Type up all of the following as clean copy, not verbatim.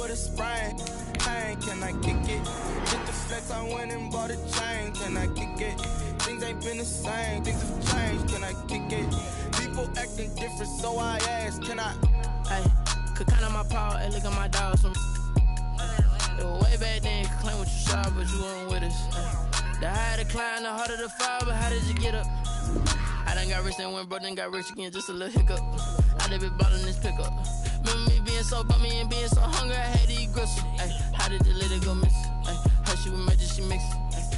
with a sprain. Pain, can I kick it? Hit the flex, I went and bought a chain. Can I kick it? Things ain't been the same, things have changed. Can I kick it? People acting different, so I ask, can I? Hey, could count on my power, hey, look at my dogs. Way back then, you could claim what you saw, but you weren't with us. The higher the climb, the harder the fall, but how did you get up? I done got rich and went broke, then got rich again, just a little hiccup. I done been ballin' this pickup. Remember me being so bummy and being so hungry, I had to eat gristle. Ay, how did the lady go miss? Ay, how she was magic, she mixed.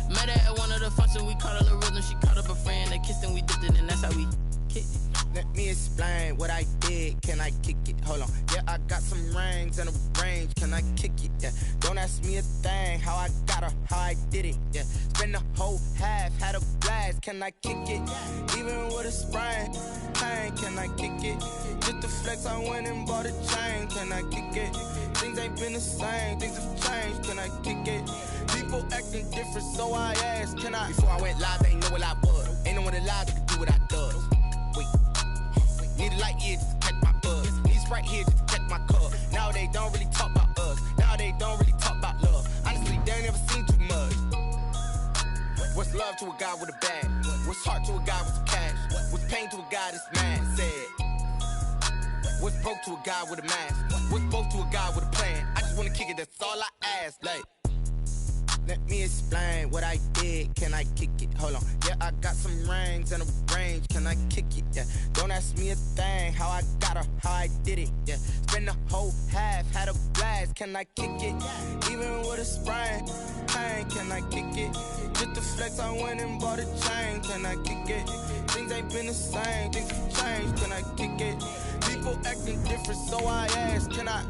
Met her at one of the functions, we caught a little rhythm, she caught up a friend, they kissed and we dipped it, and that's how we kicked it. Let me explain what I did, can I kick it? Hold on, yeah, I got some rings and a range, can I kick it? Yeah, don't ask me a thing, how I got her, how I did it. Yeah, spend the whole half, had a blast, can I kick it? Even with a sprain, pain, can I kick it? Just the flex, I went and bought a chain, can I kick it? Things ain't been the same, things have changed, can I kick it? People acting different, so I asked, can I? Before I went live, they ain't know what I was. Ain't no one alive that could do what I does. Wait, need a light year just to catch my buzz. Need Sprite here just to catch my cup. Now they don't really talk about us. Now they don't really talk about love. Honestly, they ain't never seen too much. What's love to a guy with a bag? What's heart to a guy with some cash? What's pain to a guy that's mad? Said. What's broke to a guy with a mask? What's both to a guy with a plan? I just wanna kick it, that's all I ask. Like, let me explain what I did, can I kick it? Hold on, yeah, I got some rings and a range, can I kick it? Yeah, don't ask me a thing, how I got her, how I did it. Yeah, spend the whole half, had a blast, can I kick it? Even with a sprain, pain, can I kick it? Just the flex, I went and bought a chain, can I kick it? Things ain't been the same, things have changed, can I kick it? People acting different, so I ask, can I?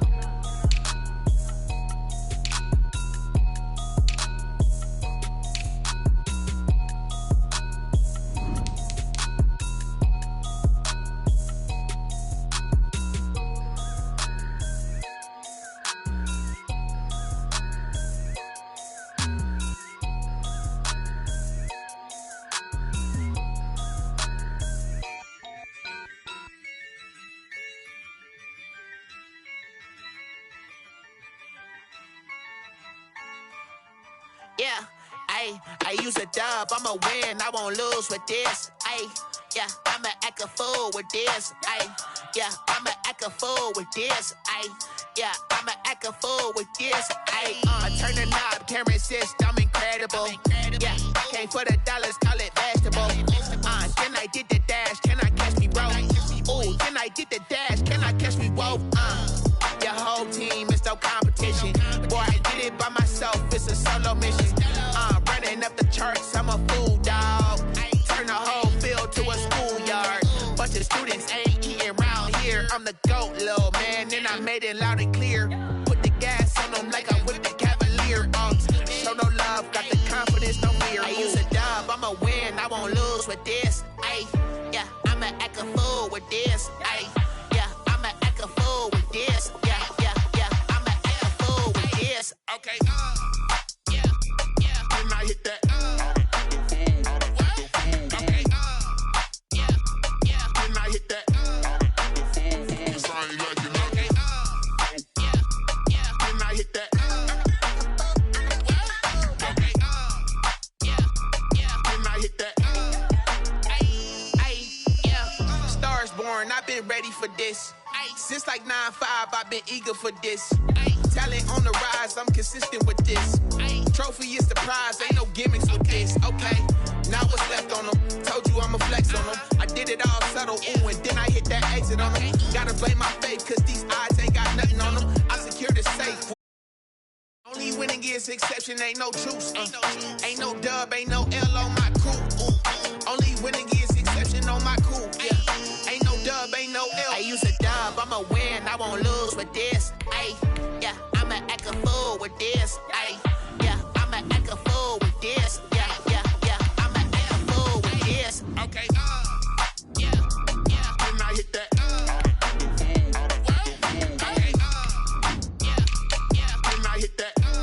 Yeah, I use a dub, I'ma win, I won't lose with this. Yeah, I'ma act a fool with this. Yeah, I'ma act a fool with this. Yeah, I'ma act a fool with this. I turn the knob, can't resist, I'm incredible. Yeah, came for the dollars, call it vegetable. Then I did the dash, can I catch me, bro? Ooh, then I did the dash, can I catch me, whoa? Your whole team is no competition. Boy, I did it by myself, it's a solo mission. Running up the charts, I'm a fool, dog. Turn the whole field to a schoolyard. Bunch of students ain't eating round here. I'm the GOAT, little man, and I made it loud and clear. Put the gas on them like I'm with the Cavalier. Show no love, got the confidence, no fear. I use a dub, I'ma win, I won't lose with this. Yeah, I'ma act a fool with this. Yeah, I'ma act a fool with this. Yeah, I'ma act a fool with this. Okay, yeah, when I hit that. Okay, yeah, when I hit that. I ain't like it, okay, yeah, when I hit that. Okay, yeah, when I hit that. Yeah, stars born, I've been ready for this. Since like 9-5, I've been eager for this. Talent on the rise, I'm consistent with this. Trophy is the prize, ain't no gimmicks with this. Okay, now what's left on them? Told you I'ma flex on them. I did it all subtle, ooh, and then I hit that exit on them. Gotta blame my faith, cause these odds ain't got nothing on them. I secured the safe. Only winning is exception, ain't no truce. Ain't no dub, ain't no L on my crew. Only winning is exception on my crew. Yeah, ain't no dub, ain't no L. I use a dub, I'ma win, I won't lose with this. Yeah, I'ma act a fool with this. Yeah, I'ma act a fool with this. Yeah, I'ma act a fool with this. Okay, yeah, when I hit that. Okay, yeah, when I hit that. I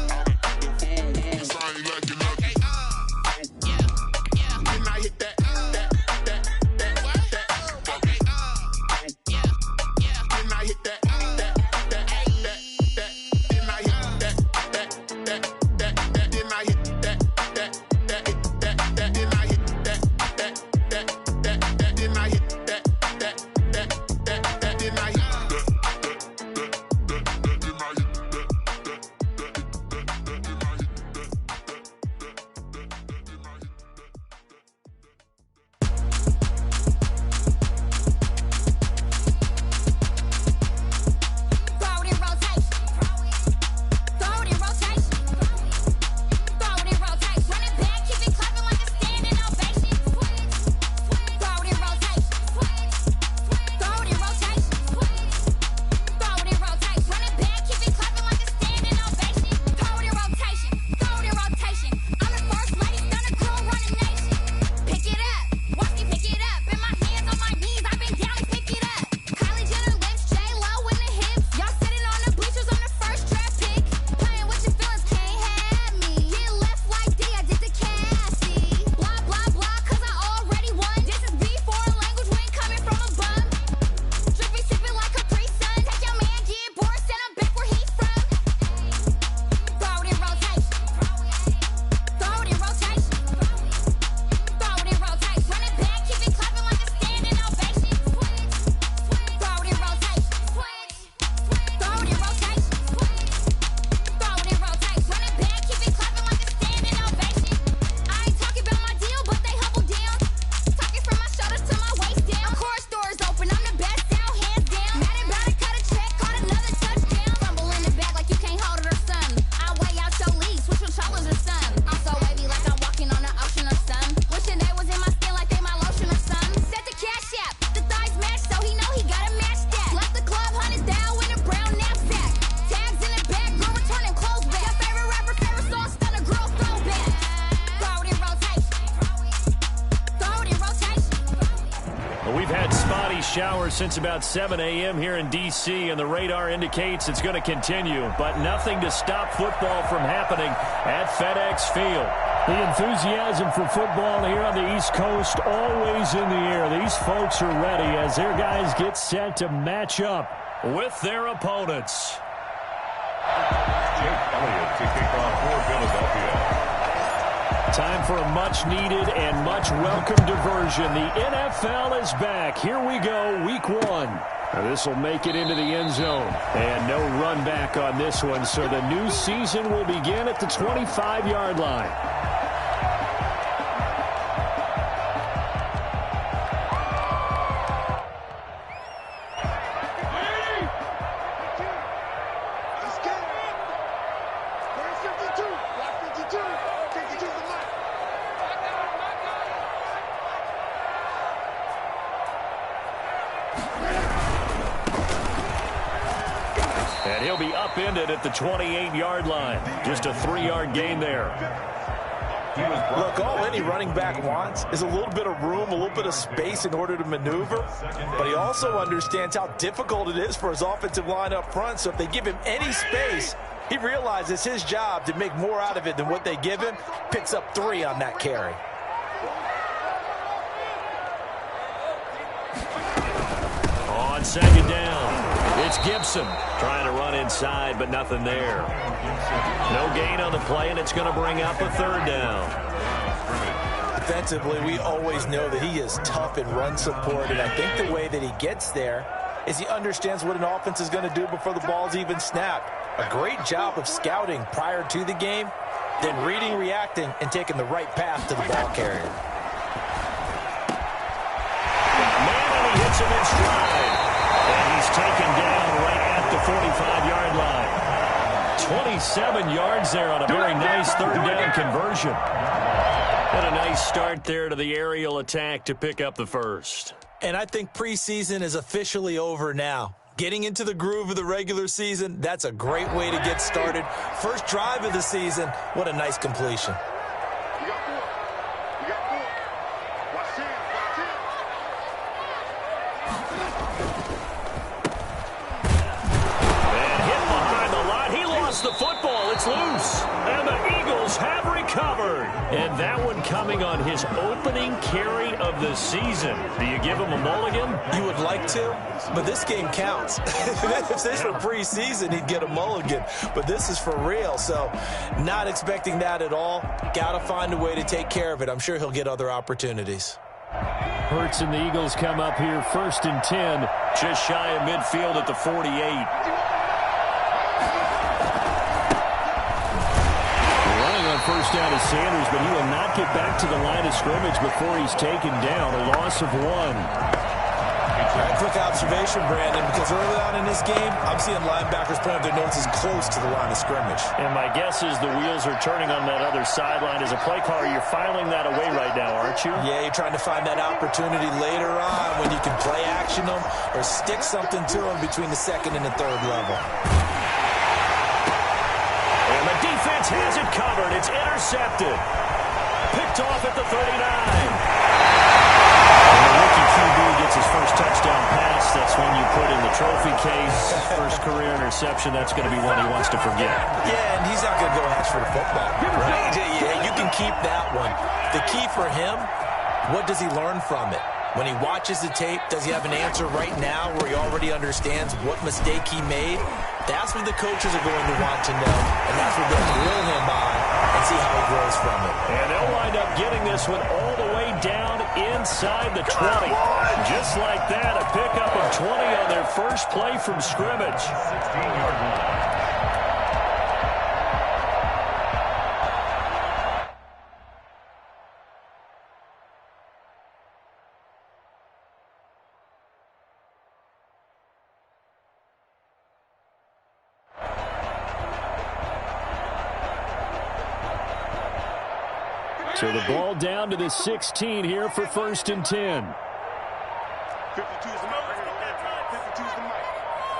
ain't like it, okay, yeah, when I hit that. Okay, yeah, when I hit that. When I shower since about 7 a.m. here in D.C., and the radar indicates it's going to continue, but nothing to stop football from happening at FedEx Field. The enthusiasm for football here on the East Coast always in the air. These folks are ready as their guys get set to match up with their opponents. Jake Elliott to kick off for Philadelphia. Time for a much-needed and much-welcome diversion. The NFL is back. Here we go, Week 1. This will make it into the end zone. And no run back on this one, so the new season will begin at the 25-yard line. And he'll be upended at the 28-yard line. Just a 3-yard gain there. Look, all any running back wants is a little bit of room, a little bit of space in order to maneuver. But he also understands how difficult it is for his offensive line up front. So if they give him any space, he realizes his job to make more out of it than what they give him. Picks up 3 on that carry. On second down, it's Gibson trying to run inside, but nothing there. No gain on the play, and it's going to bring up a 3rd down. Defensively, we always know that he is tough in run support, and I think the way that he gets there is he understands what an offense is going to do before the ball's even snapped. A great job of scouting prior to the game, then reading, reacting, and taking the right path to the ball carrier. Man, he hits him in stride. And he's taken down right at the 45-yard line. 27 yards there on a very nice 3rd down conversion. And a nice start there to the aerial attack to pick up the first. And I think preseason is officially over now. Getting into the groove of the regular season, that's a great way to get started. First drive of the season, what a nice completion. The football, it's loose, and the Eagles have recovered. And that one coming on his opening carry of the season. Do you give him a mulligan? You would like to, but this game counts. If this were preseason, he'd get a mulligan, but this is for real, so not expecting that at all. Got to find a way to take care of it. I'm sure he'll get other opportunities. Hurts and the Eagles come up here 1st and 10. Just shy of midfield at the 48. First down is Sanders, but he will not get back to the line of scrimmage before he's taken down. A loss of 1. Quick observation, Brandon, because early on in this game, I'm seeing linebackers putting their noses close to the line of scrimmage. And my guess is the wheels are turning on that other sideline. As a play caller, you're filing that away right now, aren't you? Yeah, you're trying to find that opportunity later on when you can play action them or stick something to them between the 2nd and the 3rd level. Defense has it covered. It's intercepted. Picked off at the 39. When the rookie QB gets his first touchdown pass, that's when you put in the trophy case. First career interception, that's going to be one he wants to forget. Yeah, and he's not going to go ask for the football. Right? Yeah, you can keep that one. The key for him, what does he learn from it? When he watches the tape, does he have an answer right now where he already understands what mistake he made? That's what the coaches are going to want to know, and that's what they'll drill him on and see how he grows from it. And they'll wind up getting this one all the way down inside the 20. Just like that, a pickup of 20 on their first play from scrimmage. 16-yard line. So the ball down to the 16 here for 1st and 10. 52 is the mic. 52 is the mic.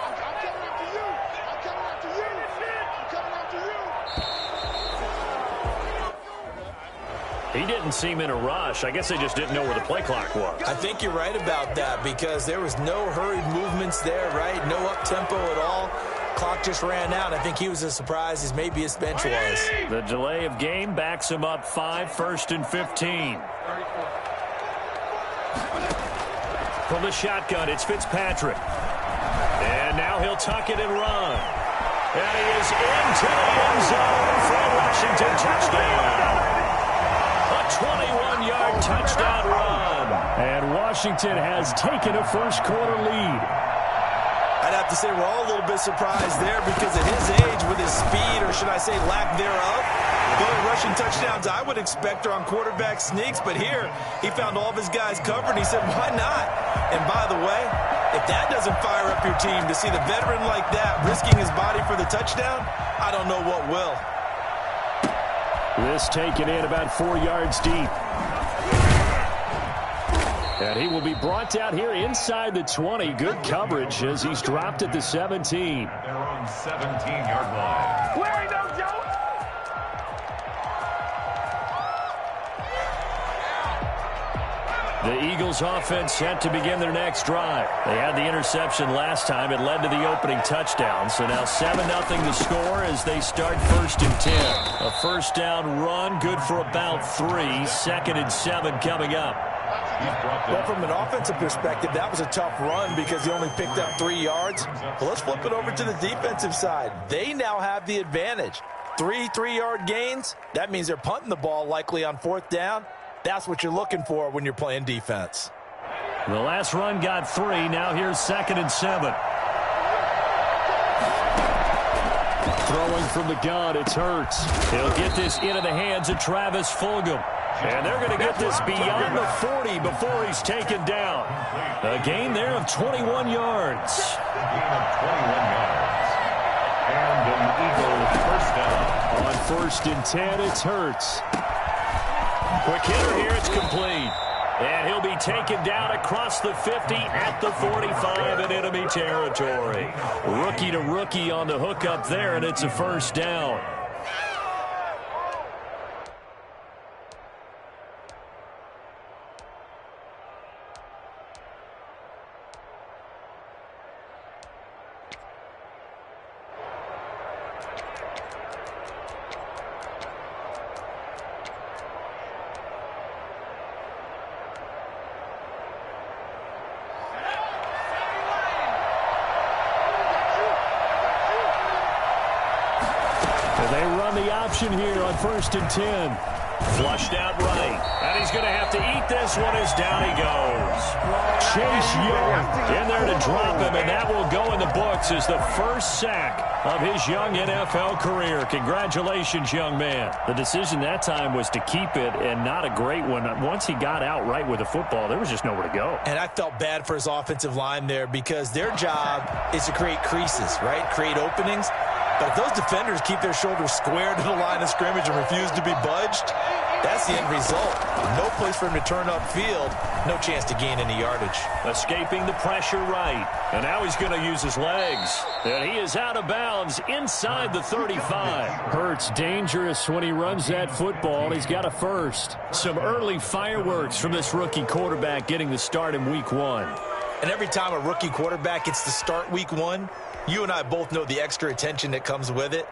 I'm coming after you. I'm coming after you. I'm coming after you. He didn't seem in a rush. I guess they just didn't know where the play clock was. I think you're right about that because there was no hurried movements there, right? No up-tempo at all. Clock just ran out. I think he was as surprised as maybe his bench was. The delay of game backs him up 5, 1st and 15. From the shotgun, it's Fitzpatrick. And now he'll tuck it and run. And he is into the end zone for a Washington touchdown. A 21-yard touchdown run. And Washington has taken a first-quarter lead. I'd have to say we're all a little bit surprised there because at his age, with his speed, or should I say lack thereof, the only rushing touchdowns I would expect are on quarterback sneaks. But here, he found all of his guys covered. He said, why not? And by the way, if that doesn't fire up your team to see the veteran like that risking his body for the touchdown, I don't know what will. This taken in about 4 yards deep. And he will be brought down here inside the 20. Good coverage as he's dropped at the 17. They're on 17-yard line. Larry, no joke. The Eagles offense set to begin their next drive. They had the interception last time. It led to the opening touchdown. So now 7-0 the score as they start 1st and 10. A first down run, good for about 3. 2nd and 7 coming up. Well, from an offensive perspective, that was a tough run because he only picked up 3 yards. But let's flip it over to the defensive side. They now have the advantage. 3 3-yard gains. That means they're punting the ball likely on 4th down. That's what you're looking for when you're playing defense. The last run got 3. Now here's 2nd and 7. Throwing from the gun, it's Hurts. He'll get this into the hands of Travis Fulgham. And they're going to get this beyond the 40 before he's taken down. A gain there of 21 yards. A gain of 21 yards. And an Eagle first down. On 1st and 10, it's Hurts. Quick hitter here, it's complete. And he'll be taken down across the 50 at the 45 in enemy territory. Rookie to rookie on the hook up there, and it's a first down. They run the option here on 1st and 10. Flushed out right. And he's going to have to eat this one as down he goes. Chase Young in there to drop him, and that will go in the books as the first sack of his young NFL career. Congratulations, young man. The decision that time was to keep it, and not a great one. Once he got out right with the football, there was just nowhere to go. And I felt bad for his offensive line there because their job is to create creases, right? Create openings. But if those defenders keep their shoulders square to the line of scrimmage and refuse to be budged, that's the end result. No place for him to turn upfield. No chance to gain any yardage. Escaping the pressure right. And now he's going to use his legs. And he is out of bounds inside the 35. Hurts dangerous when he runs that football. He's got a first. Some early fireworks from this rookie quarterback getting the start in week 1. And every time a rookie quarterback gets to start week 1, you and I both know the extra attention that comes with it.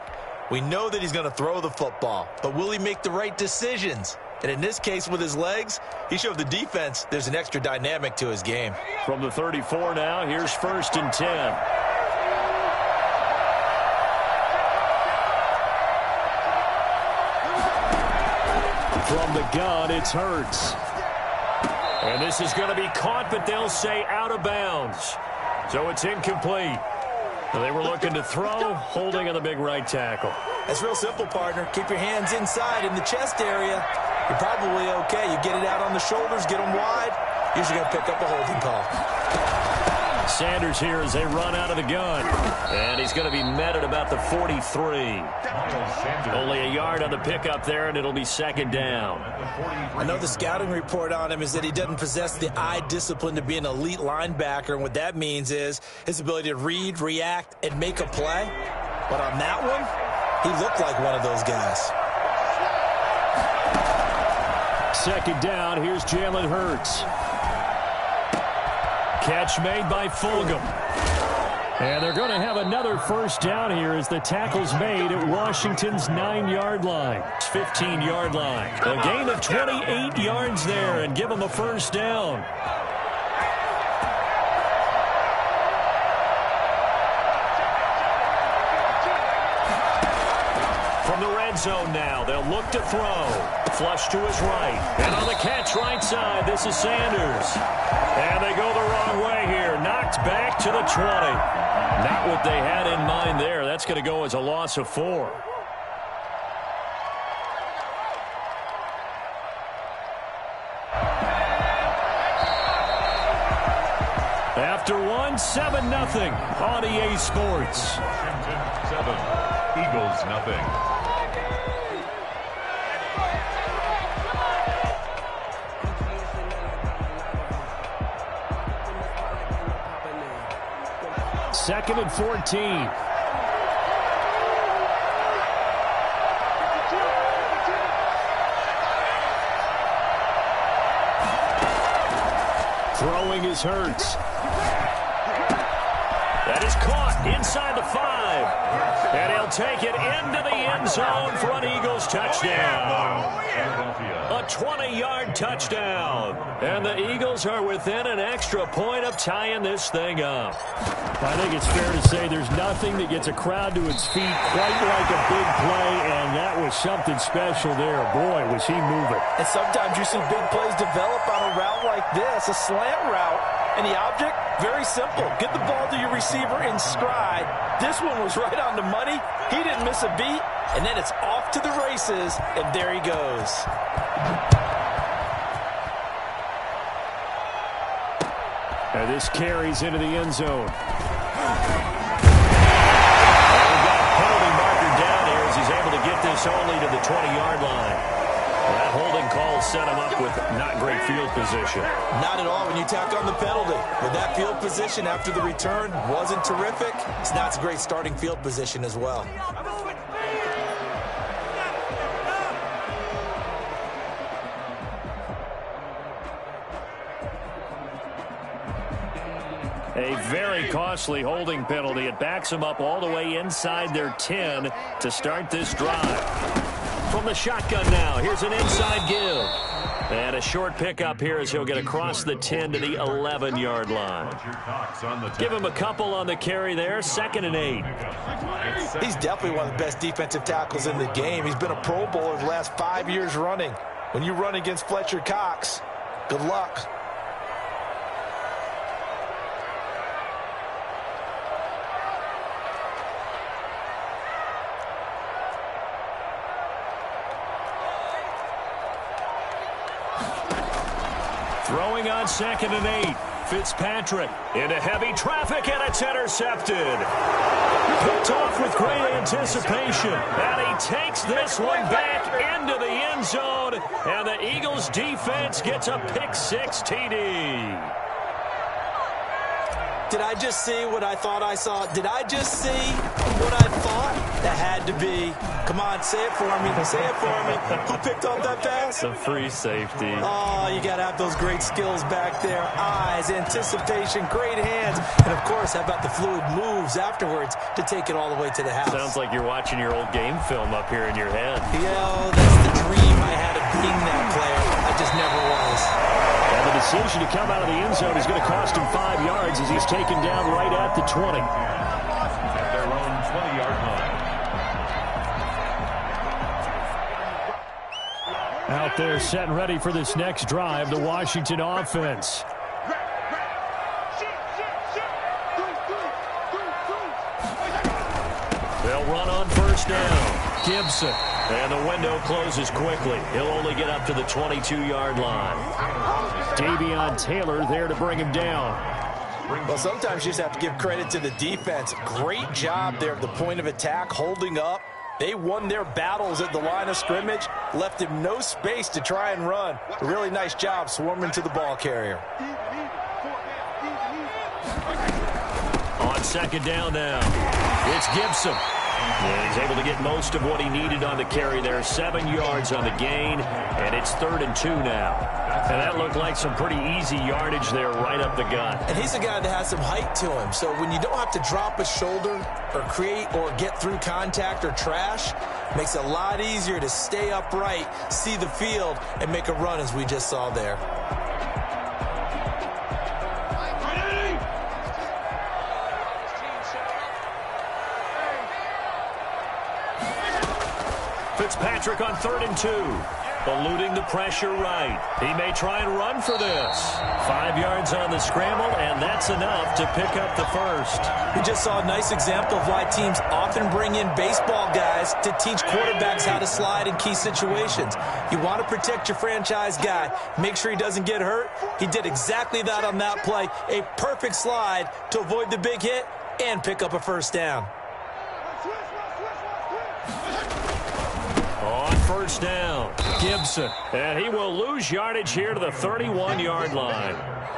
We know that he's going to throw the football, but will he make the right decisions? And in this case, with his legs, he showed the defense there's an extra dynamic to his game. From the 34 now, here's 1st and 10. From the gun, it's Hurts. And this is going to be caught, but they'll say out of bounds. So it's incomplete. They were looking to throw, holding on the big right tackle. That's real simple, partner. Keep your hands inside in the chest area. You're probably okay. You get it out on the shoulders, get them wide. Usually going to pick up a holding call. Sanders here as they run out of the gun. And he's going to be met at about the 43. Only a yard on the pickup there, and it'll be 2nd down. I know the scouting report on him is that he doesn't possess the eye discipline to be an elite linebacker, and what that means is his ability to read, react, and make a play. But on that one, he looked like one of those guys. Second down, here's Jalen Hurts. Catch made by Fulgham. And they're going to have another first down here as the tackle's made at Washington's 9-yard line. 15-yard line. A gain of 28 yards there and give them a first down. From the red zone now, they'll look to throw. Flush to his right. And on the catch right side, this is Sanders. And they go the wrong way here. Knocked back to the 20. Not what they had in mind there. That's going to go as a loss of 4. After one, 7-0 on EA Sports. Washington 7, Eagles nothing. Second and 14. Throwing is Hurts. That is caught inside the 5. And he'll take it into the end zone for an Eagles touchdown. A 20-yard touchdown. And the Eagles are within an extra point of tying this thing up. I think it's fair to say there's nothing that gets a crowd to its feet quite like a big play, and that was something special there. Boy, was he moving. And sometimes you see big plays develop on a route like this, a slant route, and the object, very simple. Get the ball to your receiver in stride. This one was right on the money. He didn't miss a beat, and then it's off to the races, and there he goes. And this carries into the end zone. Penalty marker down here as he's able to get this only to the 20-yard line. That holding call set him up with not great field position. Not at all when you tack on the penalty. But that field position after the return wasn't terrific. It's not a great starting field position as well. A very costly holding penalty. It backs them up all the way inside their 10 to start this drive. From the shotgun now, here's an inside give. And a short pickup here as he'll get across the 10 to the 11-yard line. Give him a couple on the carry there, 2nd and 8. He's definitely one of the best defensive tackles in the game. He's been a Pro Bowler the last 5 years running. When you run against Fletcher Cox, good luck. Throwing on 2nd and 8. Fitzpatrick into heavy traffic, and it's intercepted. Picked off with great anticipation. And he takes this one back into the end zone. And the Eagles defense gets a pick-6 TD. Did I just see what I thought I saw? Did I just see what I thought? That had to be. Come on, say it for me. Say it for me. Who picked off that pass? The free safety. Oh, you got to have those great skills back there. Eyes, anticipation, great hands. And, of course, how about the fluid moves afterwards to take it all the way to the house? Sounds like you're watching your old game film up here in your head. Yeah, that's the dream I had of being that player. I just never was. And the decision to come out of the end zone is going to cost him 5 yards as he's taken down right at the 20. At their own 20-yard line. Out there set and ready for this next drive, the Washington offense. They'll run on first down. Gibson. And the window closes quickly. He'll only get up to the 22-yard line. Davion Taylor there to bring him down. Well, sometimes you just have to give credit to the defense. Great job there at the point of attack, holding up. They won their battles at the line of scrimmage, left him no space to try and run. A really nice job swarming to the ball carrier. On second down now, it's Gibson. And he's able to get most of what he needed on the carry there. 7 yards on the gain, and it's 3rd and 2 now. And that looked like some pretty easy yardage there right up the gut. And he's a guy that has some height to him. So when you don't have to drop a shoulder or create or get through contact or trash, makes it a lot easier to stay upright, see the field, and make a run as we just saw there. Fitzpatrick on 3rd and 2. Eluding the pressure right. He may try and run for this. 5 yards on the scramble, and that's enough to pick up the first. We just saw a nice example of why teams often bring in baseball guys to teach quarterbacks how to slide in key situations. You want to protect your franchise guy. Make sure he doesn't get hurt. He did exactly that on that play. A perfect slide to avoid the big hit and pick up a first down. On first down, Gibson. And he will lose yardage here to the 31-yard line.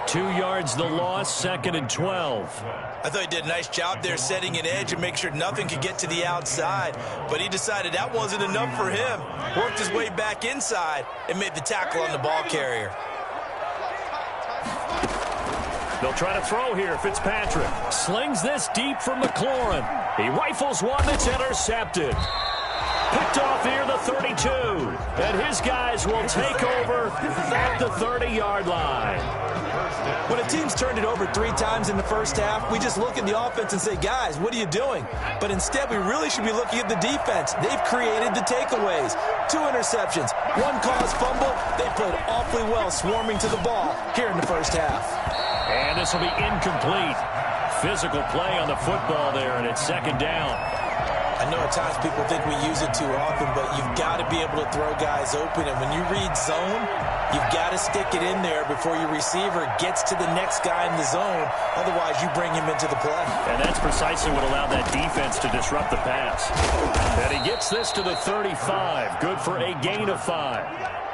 2 yards the loss, 2nd and 12. I thought he did a nice job there setting an edge and make sure nothing could get to the outside. But he decided that wasn't enough for him. Worked his way back inside and made the tackle on the ball carrier. They'll try to throw here. Fitzpatrick slings this deep from McLaurin. He rifles one that's intercepted. Picked off here, the 32. And his guys will take over at the 30-yard line. When a team's turned it over 3 times in the first half, we just look at the offense and say, guys, what are you doing? But instead, we really should be looking at the defense. They've created the takeaways. 2 interceptions, 1 caused fumble. They played awfully well swarming to the ball here in the first half. And this will be incomplete. Physical play on the football there, and it's 2nd down. I know at times people think we use it too often, but you've got to be able to throw guys open. And when you read zone, you've got to stick it in there before your receiver gets to the next guy in the zone. Otherwise, you bring him into the play. And that's precisely what allowed that defense to disrupt the pass. And he gets this to the 35. Good for a gain of 5.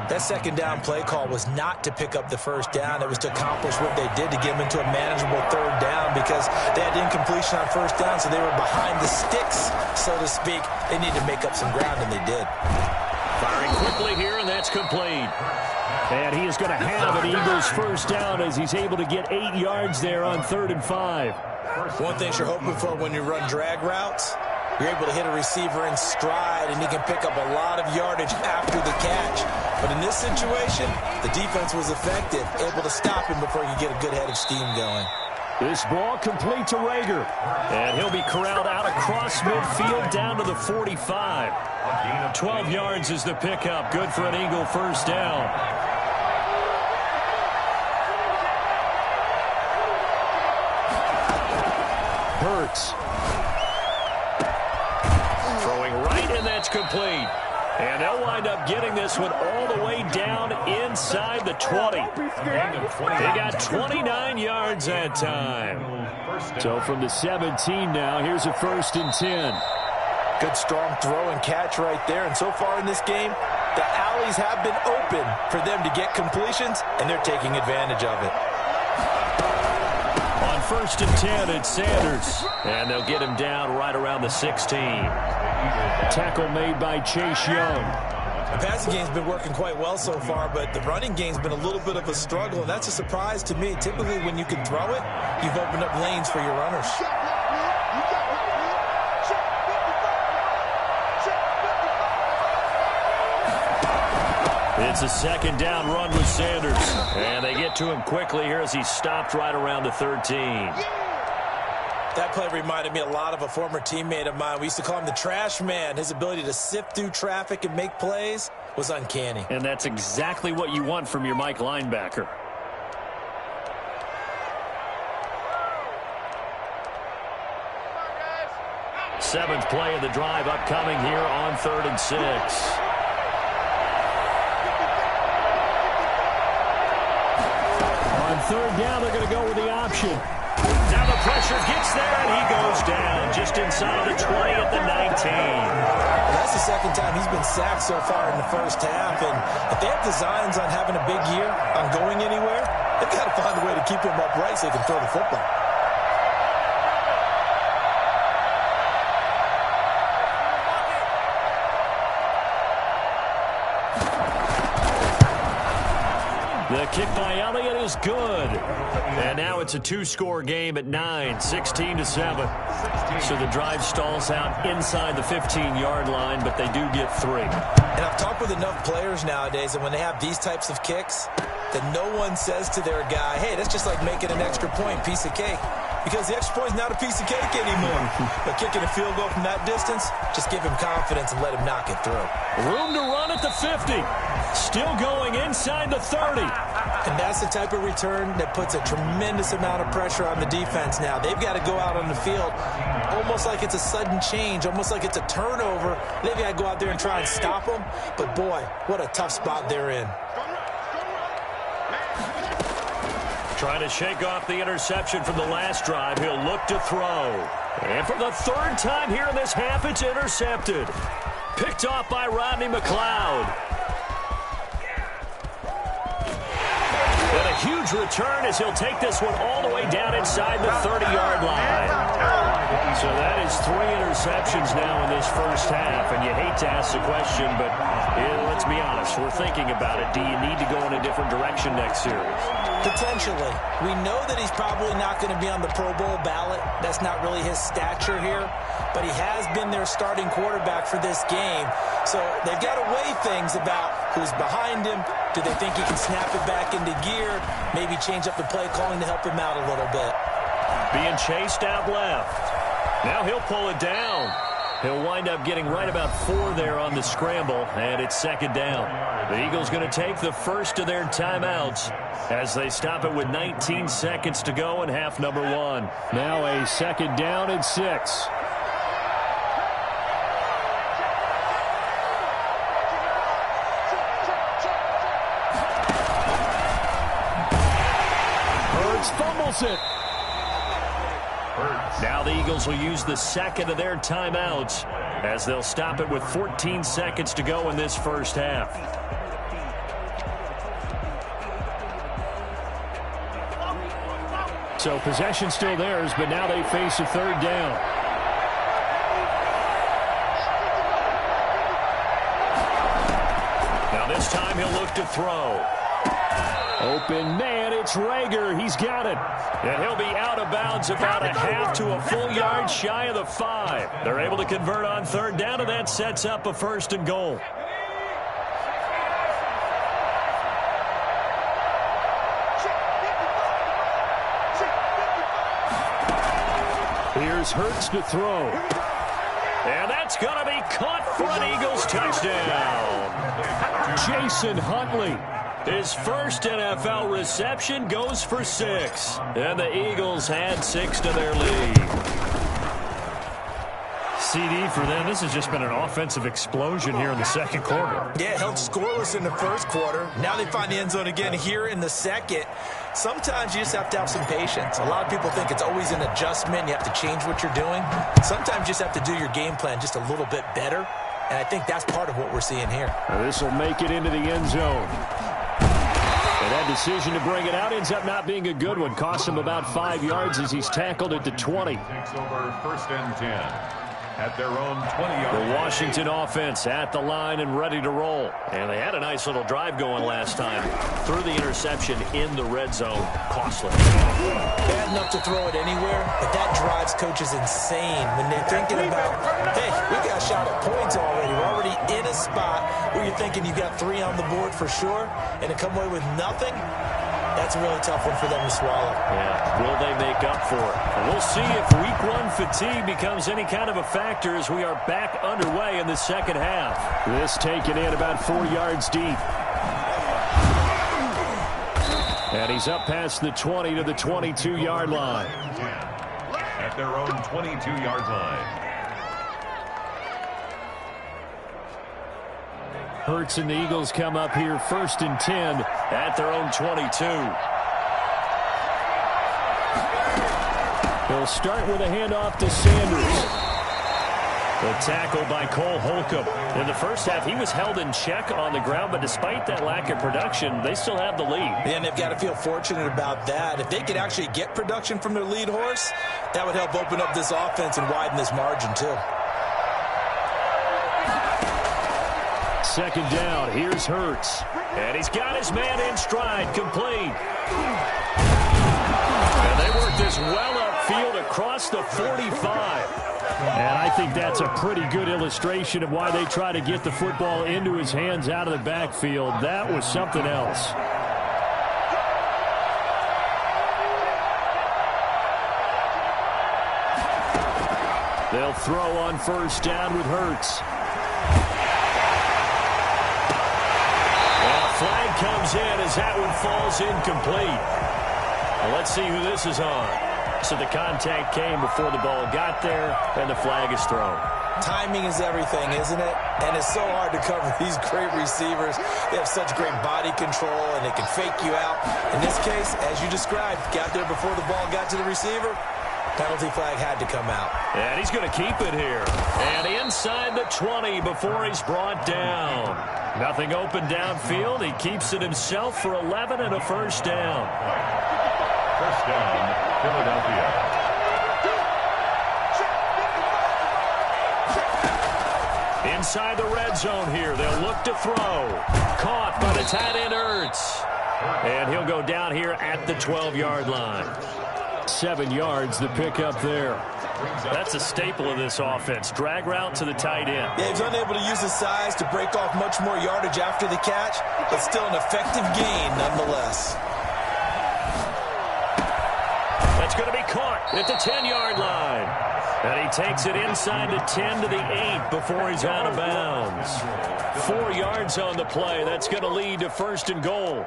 That 2nd down play call was not to pick up the first down. It was to accomplish what they did to get them into a manageable 3rd down because they had incompletion on first down, so they were behind the sticks, so to speak. They needed to make up some ground, and they did. Firing quickly here, and that's complete. And he is going to have an Eagles first down as he's able to get 8 yards there on 3rd and 5. One thing you're hoping for when you run drag routes, you're able to hit a receiver in stride, and he can pick up a lot of yardage after the catch. But in this situation, the defense was effective, able to stop him before he could get a good head of steam going. This ball complete to Rager. And he'll be corralled out across midfield down to the 45. 12 yards is the pickup. Good for an Eagle first down. Hurts. Throwing right, and that's complete. And they'll wind up getting this one all the way down inside the 20. They got 29 yards that time. So from the 17 now, here's a 1st and 10. Good strong throw and catch right there. And so far in this game, the alleys have been open for them to get completions, and they're taking advantage of it. On 1st and 10, it's Sanders. And they'll get him down right around the 16. Tackle made by Chase Young. The passing game's been working quite well so far, but the running game's been a little bit of a struggle, and that's a surprise to me. Typically, when you can throw it, you've opened up lanes for your runners. It's a 2nd down run with Sanders. And they get to him quickly here as he stopped right around the 13. That play reminded me a lot of a former teammate of mine. We used to call him the trash man. His ability to sift through traffic and make plays was uncanny. And that's exactly what you want from your Mike linebacker. Seventh play of the drive upcoming here on 3rd and 6. On 3rd down, they're going to go with the option. Now the pressure gets there, and he goes down just inside the 20 at the 19. Well, that's the 2nd time he's been sacked so far in the first half. And if they have designs on having a big year, on going anywhere, they've got to find a way to keep him upright so they can throw the football. The kick by Elliott is good. And now it's a two-score game at 9, 16-7. So the drive stalls out inside the 15-yard line, but they do get 3. And I've talked with enough players nowadays that when they have these types of kicks, that no one says to their guy, hey, that's just like making an extra point, piece of cake. Because the extra point is not a piece of cake anymore. But kicking a field goal from that distance, just give him confidence and let him knock it through. Room to run at the 50. Still going inside the 30. And that's the type of return that puts a tremendous amount of pressure on the defense now. They've got to go out on the field almost like it's a sudden change, almost like it's a turnover. They've got to go out there and try and stop them. But, boy, what a tough spot they're in. Trying to shake off the interception from the last drive. He'll look to throw. And for the third time here in this half, it's intercepted. Picked off by Rodney McLeod. And a huge return as he'll take this one all the way down inside the 30-yard line. So that is 3 interceptions now in this first half. And you hate to ask the question, but let's be honest. We're thinking about it. Do you need to go in a different direction next series? Potentially. We know that he's probably not going to be on the Pro Bowl ballot. That's not really his stature here. But he has been their starting quarterback for this game. So they've got to weigh things about who's behind him. Do they think he can snap it back into gear? Maybe change up the play calling to help him out a little bit. Being chased out left. Now he'll pull it down. He'll wind up getting right about 4 there on the scramble, and it's second down. The Eagles going to take the first of their timeouts as they stop it with 19 seconds to go in half number 1. Now a second down and 6. Hurts fumbles it. Now the Eagles will use the second of their timeouts as they'll stop it with 14 seconds to go in this first half. So possession still theirs, but now they face a third down. Now this time he'll look to throw. Open man, it's Reagor. He's got it. And he'll be out of bounds about a half to a full yard shy of the 5. They're able to convert on third down, and that sets up a first and goal. Here's Hurts to throw. And that's going to be caught for an Eagles touchdown. Jason Huntley. His first NFL reception goes for 6. And the Eagles had 6 to their lead. CD for them. This has just been an offensive explosion here in the second quarter. Yeah, held scoreless in the first quarter. Now they find the end zone again here in the second. Sometimes you just have to have some patience. A lot of people think it's always an adjustment. You have to change what you're doing. Sometimes you just have to do your game plan just a little bit better. And I think that's part of what we're seeing here. This will make it into the end zone. And that decision to bring it out ends up not being a good one. Costs him about 5 yards as he's tackled at the 20. Takes over first and 10. At their own 20-yard line. The Washington offense at the line and ready to roll. And they had a nice little drive going last time. Threw the interception in the red zone. Costly. Bad enough to throw it anywhere, but that drives coaches insane when they're thinking about, hey, we got a shot at points already. We're already in a spot where you're thinking you got 3 on the board for sure, and to come away with nothing, that's a really tough one for them to swallow. Yeah, will they make up for it? And we'll see if week 1 fatigue becomes any kind of a factor as we are back underway in the second half. This taken in about 4 yards deep. And he's up past the 20 to the 22-yard line. At their own 22-yard line. Hurts and the Eagles come up here first and 10 at their own 22. He'll start with a handoff to Sanders. The tackle by Cole Holcomb. In the first half, he was held in check on the ground, but despite that lack of production, they still have the lead. And they've got to feel fortunate about that. If they could actually get production from their lead horse, that would help open up this offense and widen this margin, too. second down. Here's Hurts. And he's got his man in stride, complete. And they work this well upfield across the 45. And I think that's a pretty good illustration of why they try to get the football into his hands out of the backfield. That was something else. They'll throw on first down with Hurts. And a flag comes in as that one falls incomplete. Well, let's see who this is on. So the contact came before the ball got there, and the flag is thrown. Timing is everything, isn't it? And it's so hard to cover these great receivers. They have such great body control, and they can fake you out. In this case, as you described, got there before the ball got to the receiver. Penalty flag had to come out. And he's going to keep it here. And inside the 20 before he's brought down. Nothing open downfield. He keeps it himself for 11 and a first down. First down, Philadelphia. Inside the red zone here. They'll look to throw. Caught by the tight end Hurts. And he'll go down here at the 12-yard line. 7 yards, the pickup there. That's a staple of this offense. Drag route to the tight end. Yeah, he's unable to use his size to break off much more yardage after the catch, but still an effective gain nonetheless. That's going to be caught at the 10-yard line. And he takes it inside the 10 to the 8 before he's out of bounds. 4 yards on the play. That's going to lead to first and goal.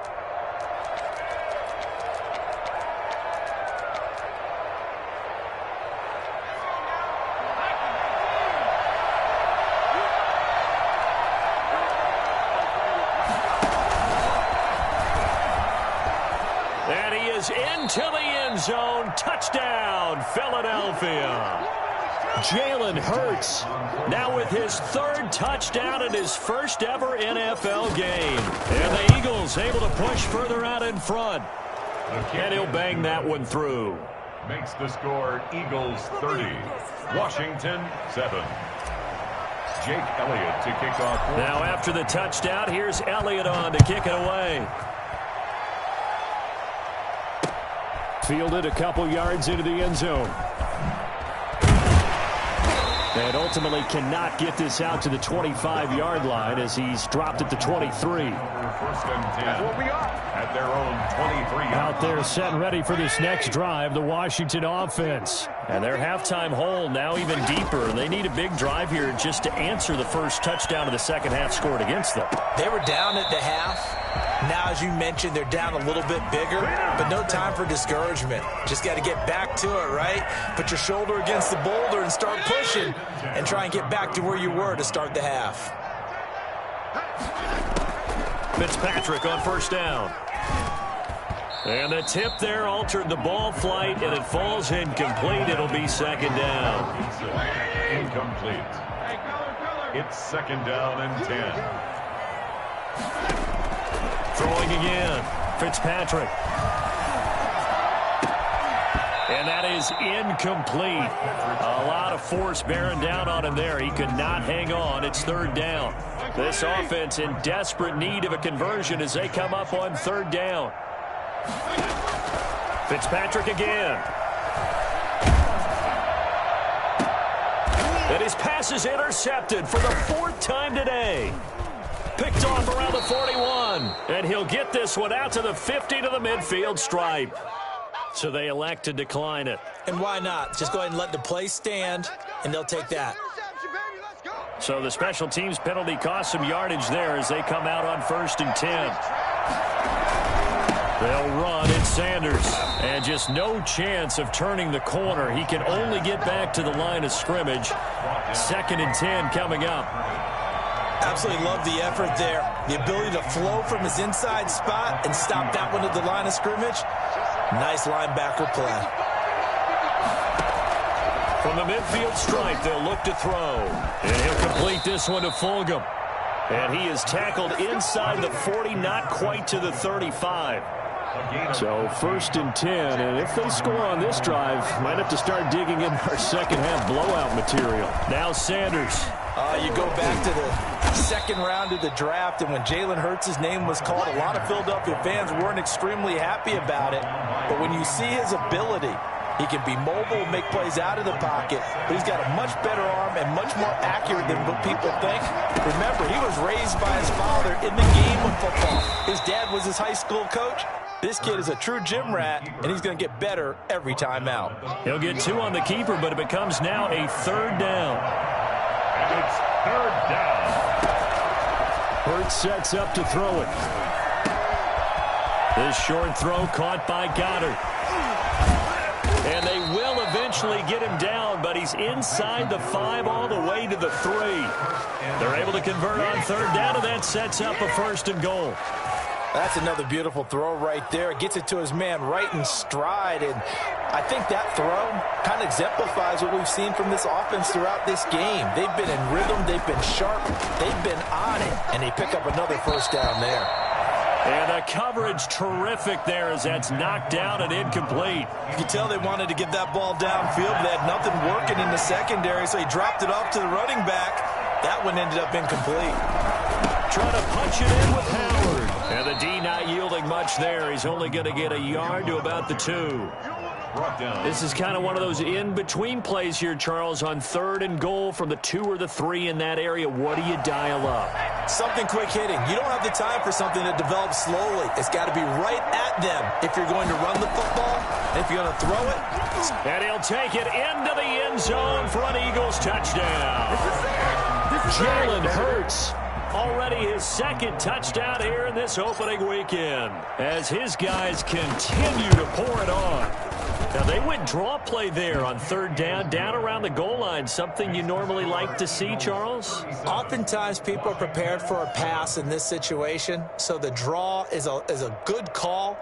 Into the end zone. Touchdown, Philadelphia. Jalen Hurts now with his 3rd touchdown in his first ever NFL game. And the Eagles able to push further out in front. And he'll bang that one through. Makes the score Eagles 30, Washington 7. Jake Elliott to kick off. Now after the touchdown, here's Elliott on to kick it away. Fielded a couple yards into the end zone. And ultimately cannot get this out to the 25-yard line as he's dropped at the 23. First and 10 at their own 23. Out there set and ready for this next drive, the Washington offense. And their halftime hole now even deeper. They need a big drive here just to answer the first touchdown of the second half scored against them. They were down at the half. Now, as you mentioned, they're down a little bit bigger, but no time for discouragement. Just got to get back to it, right? Put your shoulder against the boulder and start pushing and try and get back to where you were to start the half. Fitzpatrick on first down. And the tip there altered the ball flight, and it falls incomplete. It'll be second down. Incomplete. It's second down and 10. Throwing again, Fitzpatrick. And that is incomplete. A lot of force bearing down on him there. He could not hang on. It's third down. This offense in desperate need of a conversion as they come up on third down. Fitzpatrick again. And his pass is intercepted for the 4th time today. Picked off around the 41. And he'll get this one out to the 50 to the midfield stripe. So they elect to decline it. And why not? Just go ahead and let the play stand, and they'll take that. So the special teams penalty cost some yardage there as they come out on first and 10. They'll run. It's Sanders. And just no chance of turning the corner. He can only get back to the line of scrimmage. Second and 10 coming up. Absolutely love the effort there. The ability to flow from his inside spot and stop that one at the line of scrimmage. Nice linebacker play. From the midfield stripe, they'll look to throw. And he'll complete this one to Fulgham. And he is tackled inside the 40, not quite to the 35. So first and 10, and if they score on this drive, might have to start digging in our second half blowout material. Now Sanders. You go back to the second round of the draft, and when Jalen Hurts' name was called, a lot of Philadelphia fans weren't extremely happy about it. But when you see his ability, he can be mobile, make plays out of the pocket, but he's got a much better arm and much more accurate than what people think. Remember, he was raised by his father in the game of football. His dad was his high school coach. This kid is a true gym rat, and he's going to get better every time out. He'll get 2 on the keeper, but it becomes now a 3rd down. And it's 3rd down. Hurts sets up to throw it. This short throw caught by Goddard. And they will eventually get him down, but he's inside the 5 all the way to the 3. They're able to convert on 3rd down, and that sets up a 1st and goal. That's another beautiful throw right there. Gets it to his man right in stride. And I think that throw kind of exemplifies what we've seen from this offense throughout this game. They've been in rhythm. They've been sharp. They've been on it. And they pick up another 1st down there. And the coverage terrific there as that's knocked down and incomplete. You can tell they wanted to get that ball downfield. They had nothing working in the secondary, so he dropped it off to the running back. That one ended up incomplete. Trying to punch it in with Howard. And the D not yielding much there. He's only going to get a yard to about the 2. This is kind of one of those in-between plays here, Charles, on 3rd and goal from the 2 or the 3 in that area. What do you dial up? Something quick hitting. You don't have the time for something that develops slowly. It's got to be right at them if you're going to run the football. And if you're going to throw it. And he'll take it into the end zone for an Eagles touchdown. Jalen Hurts. Already his 2nd touchdown here in this opening weekend as his guys continue to pour it on. Now, they went draw play there on 3rd down around the goal line. Something you normally like to see, Charles? Oftentimes, people are prepared for a pass in this situation, so the draw is a good call.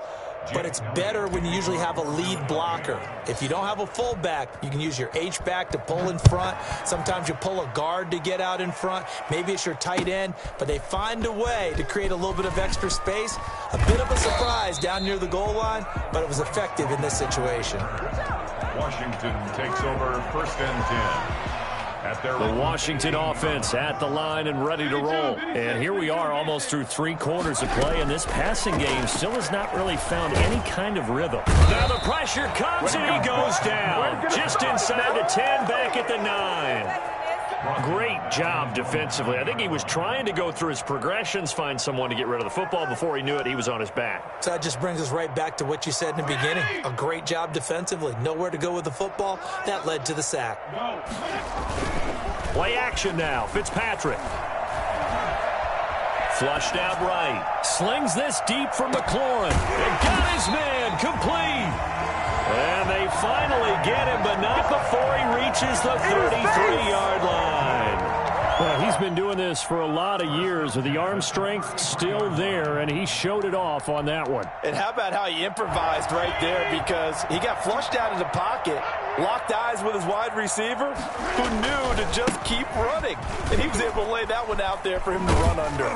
But it's better when you usually have a lead blocker. If you don't have a fullback, you can use your H-back to pull in front. Sometimes you pull a guard to get out in front. Maybe it's your tight end. But they find a way to create a little bit of extra space. A bit of a surprise down near the goal line, but it was effective in this situation. Washington takes over 1st and 10. The Washington offense at the line and ready to roll. And here we are almost through 3 quarters of play, and this passing game still has not really found any kind of rhythm. Now the pressure comes, and he goes down. Just inside the 10, back at the 9. Great job defensively. I think he was trying to go through his progressions, find someone to get rid of the football. Before he knew it, he was on his back. So that just brings us right back to what you said in the beginning. A great job defensively. Nowhere to go with the football. That led to the sack. Play action now. Fitzpatrick. Flushed out right. Slings this deep for McLaurin. And got his man complete. And they finally get him, but not before he reaches the 33-yard line. Well, he's been doing this for a lot of years with the arm strength still there, and he showed it off on that one. And how about how he improvised right there, because he got flushed out of the pocket, locked eyes with his wide receiver, who knew to just keep running. And he was able to lay that one out there for him to run under.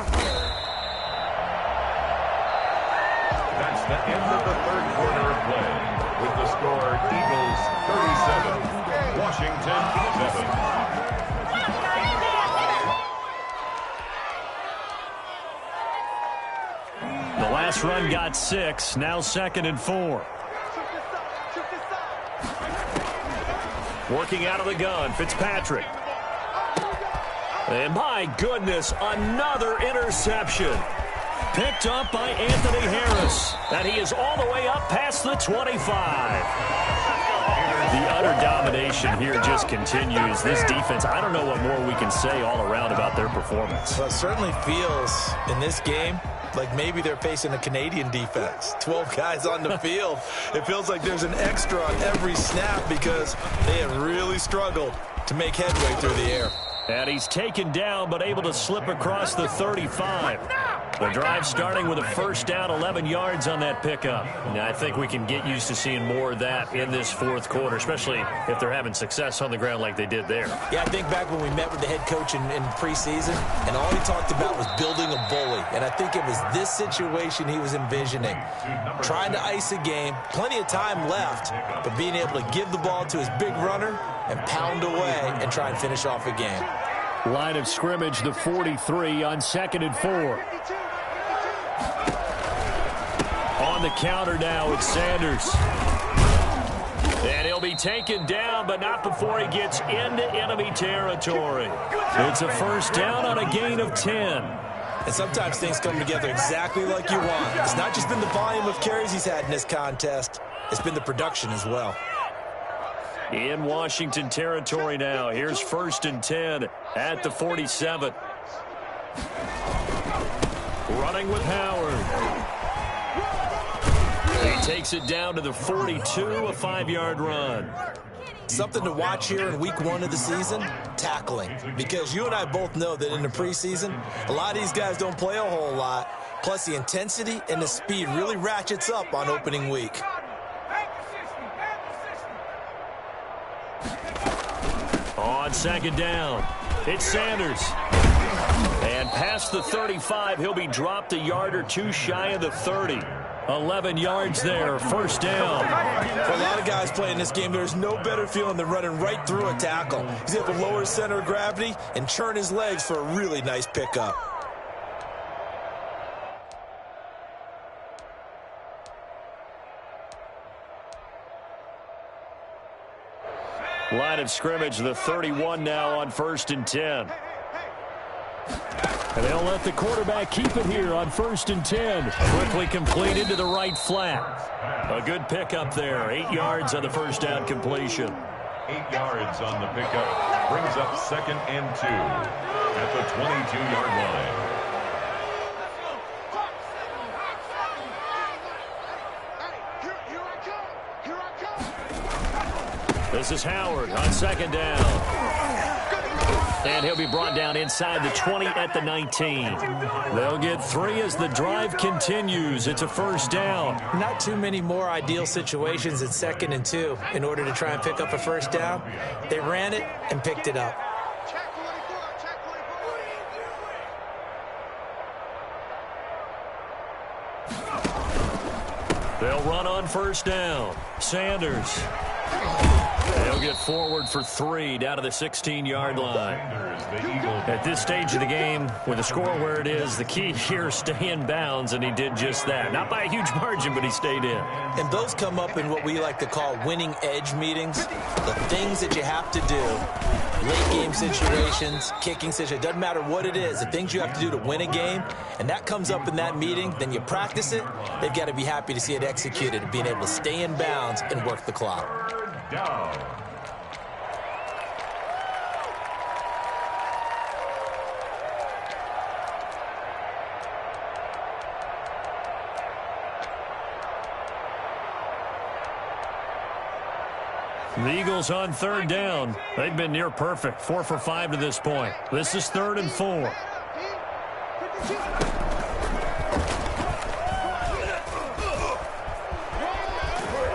That's the end of the 3rd quarter of play. With the score, Eagles 37, Washington 7. The last run got 6, now 2nd and 4. Working out of the gun, Fitzpatrick. And my goodness, another interception. Picked up by Anthony Harris. And he is all the way up past the 25. The utter domination here just continues. This defense, I don't know what more we can say all around about their performance. Well, it certainly feels in this game like maybe they're facing a Canadian defense. 12 guys on the field. It feels like there's an extra on every snap because they have really struggled to make headway through the air. And he's taken down but able to slip across the 35. The drive starting with a 1st down, 11 yards on that pickup. And I think we can get used to seeing more of that in this 4th quarter, especially if they're having success on the ground like they did there. Yeah, I think back when we met with the head coach in preseason, and all he talked about was building a bully. And I think it was this situation he was envisioning. Trying to ice a game, plenty of time left, but being able to give the ball to his big runner and pound away and try and finish off a game. Line of scrimmage, the 43 on 2nd and 4. On the counter now, it's Sanders. And he'll be taken down, but not before he gets into enemy territory. It's a first down on a gain of 10. And sometimes things come together exactly like you want. It's not just been the volume of carries he's had in this contest. It's been the production as well. In Washington territory now. Here's 1st and 10 at the 47. Running with Howard. He takes it down to the 42, a 5-yard run. Something to watch here in week 1 of the season, tackling. Because you and I both know that in the preseason, a lot of these guys don't play a whole lot. Plus, the intensity and the speed really ratchets up on opening week. On 2nd down, it's Sanders. And past the 35, he'll be dropped a yard or two shy of the 30. 11 yards there, first down. For a lot of guys playing this game, there's no better feeling than running right through a tackle. He's able to lower his center of gravity and churn his legs for a really nice pickup. Line of scrimmage, the 31 now on 1st and 10. And they'll let the quarterback keep it here on 1st and 10. Quickly completed to the right flat. A good pickup there. 8 yards on the first down completion. 8 yards on the pickup. Brings up 2nd and 2 at the 22-yard line. This is Howard on 2nd down. And he'll be brought down inside the 20 at the 19. They'll get 3 as the drive continues. It's a first down. Not too many more ideal situations at 2nd and 2 in order to try and pick up a first down. They ran it and picked it up. They'll run on first down. Sanders. They'll get forward for 3 down to the 16-yard line. At this stage of the game, with the score where it is, the key here is stay in bounds, and he did just that. Not by a huge margin, but he stayed in. And those come up in what we like to call winning edge meetings. The things that you have to do, late game situations, kicking situations, doesn't matter what it is, the things you have to do to win a game, and that comes up in that meeting, then you practice it, they've got to be happy to see it executed, being able to stay in bounds and work the clock. Down. The Eagles on 3rd down. They've been near perfect. 4 for 5 to this point. This is 3rd and 4.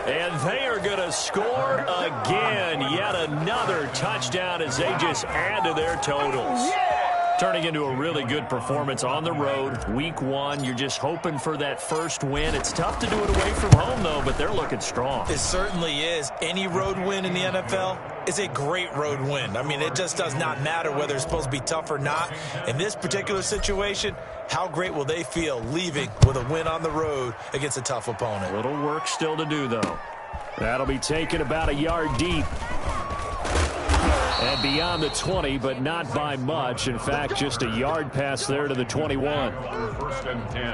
And they are going to score again. Yet another touchdown as they just add to their totals. Turning into a really good performance on the road. Week 1, you're just hoping for that first win. It's tough to do it away from home, though, but they're looking strong. It certainly is. Any road win in the NFL is a great road win. I mean, it just does not matter whether it's supposed to be tough or not. In this particular situation, how great will they feel leaving with a win on the road against a tough opponent? A little work still to do, though. That'll be taken about a yard deep. And beyond the 20, but not by much. In fact, just a yard pass there to the 21. 1st and 10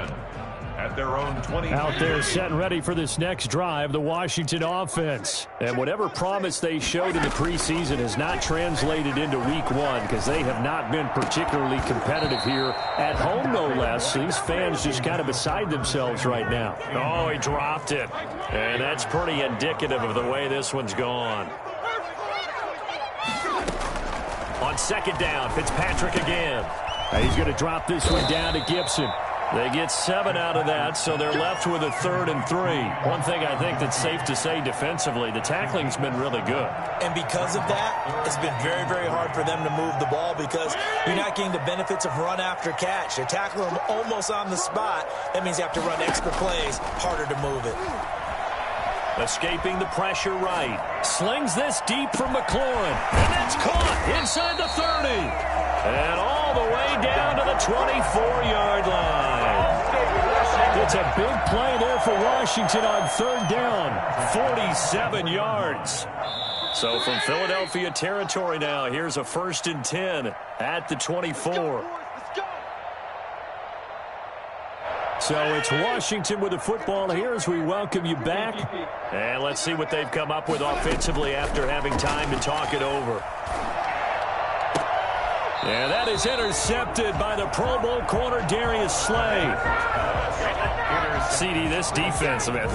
at their own 20. Out there set and ready for this next drive, the Washington offense. And whatever promise they showed in the preseason has not translated into week 1 because they have not been particularly competitive here at home, no less. These fans just kind of beside themselves right now. Oh, he dropped it. And that's pretty indicative of the way this one's gone. On 2nd down, Fitzpatrick again. He's going to drop this one down to Gibson. They get 7 out of that, so they're left with a 3rd and 3. One thing I think that's safe to say defensively, the tackling's been really good. And because of that, it's been very, very hard for them to move the ball because you're not getting the benefits of run after catch. You're tackling them almost on the spot. That means you have to run extra plays, harder to move it. Escaping the pressure right. Slings this deep from McLaurin. And it's caught inside the 30. And all the way down to the 24-yard line. It's a big play there for Washington on third down. 47 yards. So from Philadelphia territory now, here's a 1st and 10 at the 24. So it's Washington with the football here as we welcome you back. And let's see what they've come up with offensively after having time to talk it over. And that is intercepted by the Pro Bowl corner Darius Slay. CD, this defense, man,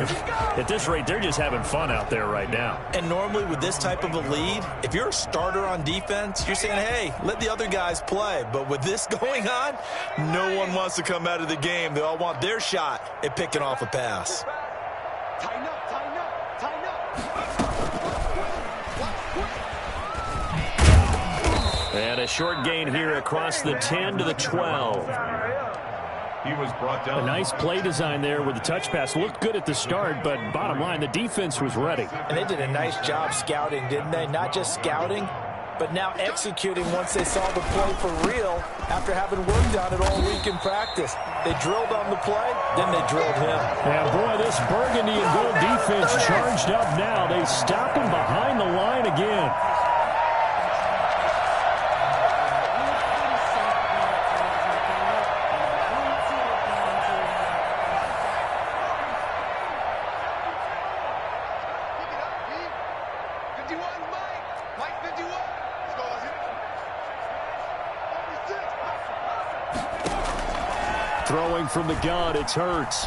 at this rate, they're just having fun out there right now. And normally with this type of a lead, if you're a starter on defense, you're saying, hey, let the other guys play. But with this going on, no one wants to come out of the game. They all want their shot at picking off a pass. Tighten up, tighten up, tighten up. And a short gain here across the 10 to the 12. He was brought down. A nice play design there with the touch pass. Looked good at the start, but bottom line, the defense was ready. And they did a nice job scouting, didn't they? Not just scouting, but now executing once they saw the play for real after having worked on it all week in practice. They drilled on the play, then they drilled him. And boy, this burgundy and gold defense charged up now. They stop him behind the line again. Throwing from the gun, it's Hurts.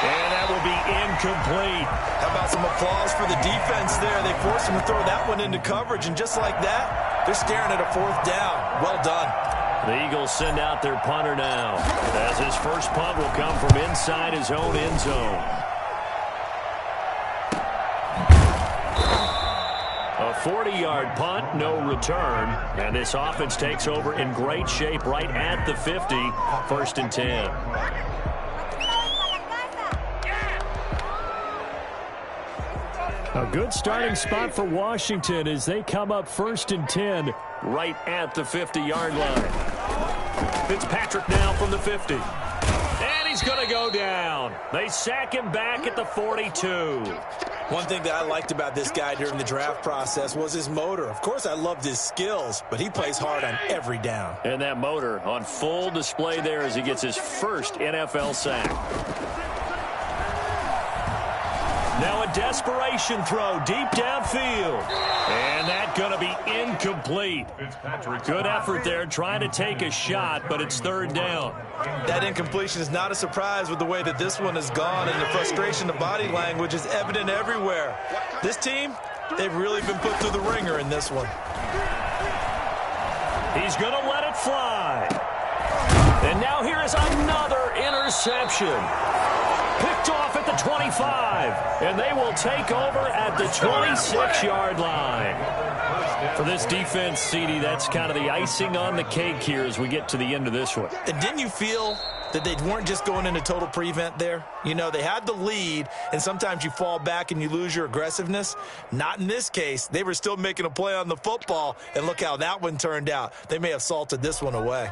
And that will be incomplete. How about some applause for the defense there? They forced him to throw that one into coverage, and just like that, they're staring at a 4th down. Well done. The Eagles send out their punter now, as his first punt will come from inside his own end zone. A 40-yard punt, no return. And this offense takes over in great shape right at the 50, 1st and 10. A good starting spot for Washington as they come up 1st and 10 right at the 50-yard line. Fitzpatrick now from the 50. And he's going to go down. They sack him back at the 42. One thing that I liked about this guy during the draft process was his motor. Of course, I loved his skills, but he plays hard on every down. And that motor on full display there as he gets his first NFL sack. Now a desperation throw deep downfield. And that going to be incomplete. Good effort there trying to take a shot, but it's 3rd down. That incompletion is not a surprise with the way that this one has gone, and the frustration, the body language is evident everywhere. This team, they've really been put through the ringer in this one. He's going to let it fly. And now here is another interception. Picked off at the 25, and they will take over at the 26-yard line. For this defense, CD, that's kind of the icing on the cake here as we get to the end of this one. And didn't you feel that they weren't just going into total prevent there? You know, they had the lead, and sometimes you fall back and you lose your aggressiveness. Not in this case. They were still making a play on the football, and look how that one turned out. They may have salted this one away.